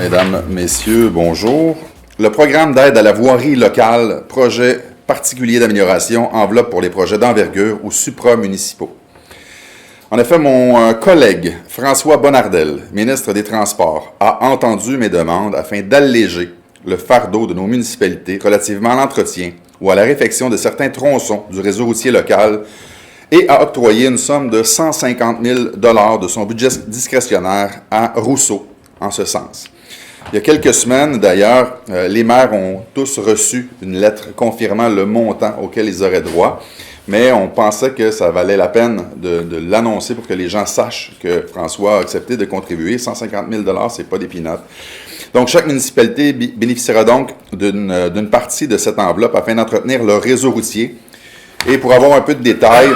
Mesdames, Messieurs, bonjour. Le programme d'aide à la voirie locale, projet particulier d'amélioration, enveloppe pour les projets d'envergure ou supramunicipaux. En effet, mon collègue François Bonnardel, ministre des Transports, a entendu mes demandes afin d'alléger le fardeau de nos municipalités relativement à l'entretien ou à la réfection de certains tronçons du réseau routier local et a octroyé une somme de 150 000 $ de son budget discrétionnaire à Rousseau en ce sens. Il y a quelques semaines, d'ailleurs, les maires ont tous reçu une lettre confirmant le montant auquel ils auraient droit, mais on pensait que ça valait la peine de l'annoncer pour que les gens sachent que François a accepté de contribuer. 150 000 $, c'est pas des peanuts. Donc, chaque municipalité bénéficiera donc d'une partie de cette enveloppe afin d'entretenir le réseau routier. Et pour avoir un peu de détails,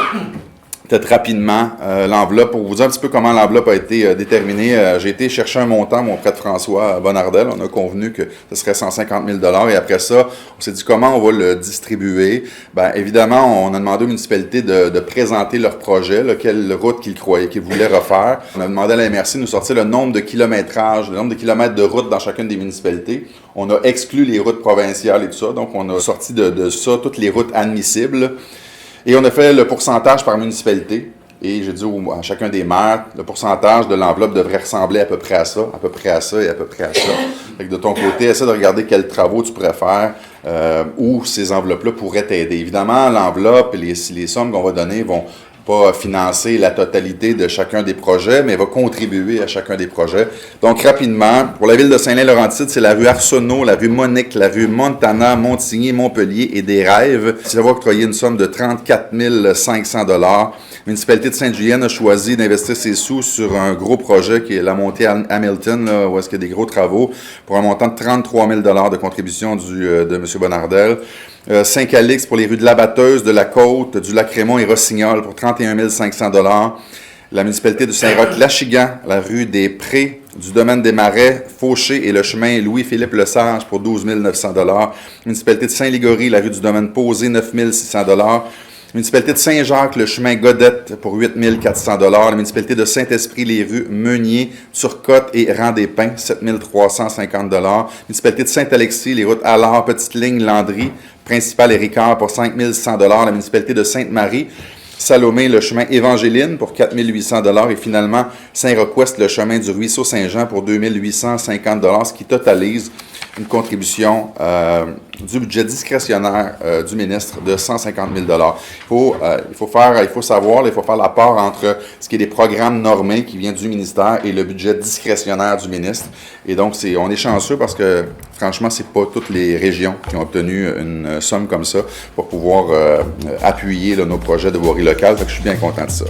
peut-être rapidement, l'enveloppe, pour vous dire un petit peu comment l'enveloppe a été déterminée, j'ai été chercher un montant auprès de François Bonnardel. On a convenu que ce serait 150 000 $ et après ça, on s'est dit comment on va le distribuer. Bien, évidemment, on a demandé aux municipalités de présenter leur projet, quelle route qu'ils voulaient refaire. On a demandé à la MRC de nous sortir le nombre de kilométrages, le nombre de kilomètres de route dans chacune des municipalités. On a exclu les routes provinciales et tout ça, donc on a sorti de ça toutes les routes admissibles. Et on a fait le pourcentage par municipalité. Et j'ai dit à chacun des maires, le pourcentage de l'enveloppe devrait ressembler à peu près à ça, à peu près à ça et à peu près à ça. Fait que de ton côté, essaie de regarder quels travaux tu pourrais faire où ces enveloppes-là pourraient t'aider. Évidemment, l'enveloppe et les sommes qu'on va donner vont pas financer la totalité de chacun des projets, mais va contribuer à chacun des projets. Donc, rapidement, pour la ville de Saint-Lin-Laurentide, c'est la rue Arsenault, la rue Monique, la rue Montana, Montigny, Montpellier et des Rêves. Ça va octroyer une somme de 34 500 $. La municipalité de Sainte-Julienne a choisi d'investir ses sous sur un gros projet qui est la montée à Hamilton, là, où est-ce qu'il y a des gros travaux, pour un montant de 33 000 $ de contribution de M. Bonnardel. Saint-Calix pour les rues de la Batteuse, de la Côte, du Lac-Raymond et Rossignol pour 31 500 $. La municipalité de Saint-Roch-Lachigan, la rue des Prés, du domaine des Marais, Fauché et le chemin Louis-Philippe-Lesage pour 12 900 $. La municipalité de Saint-Ligory, la rue du domaine Posé, 9 600 $. La municipalité de Saint-Jacques, le chemin Godette pour 8 400 $. La municipalité de Saint-Esprit, les rues Meunier, Turcotte et Rang-des-Pins, 7 350 $. La municipalité de Saint-Alexis, les routes Allard, Petite-Ligne, Landry, Principal et Ricard pour 5 100 $. La municipalité de Sainte-Marie, Salomé, le chemin Évangéline pour 4 800 $ et finalement Saint-Roch-Ouest, le chemin du Ruisseau Saint-Jean pour 2 850 $, ce qui totalise une contribution du budget discrétionnaire du ministre de 150 000 $. Il faut savoir, il faut faire la part entre ce qui est des programmes normés qui viennent du ministère et le budget discrétionnaire du ministre. Et donc, on est chanceux parce que, franchement, c'est pas toutes les régions qui ont obtenu une somme comme ça pour pouvoir appuyer nos projets de voirie locale. Fait que je suis bien content de ça.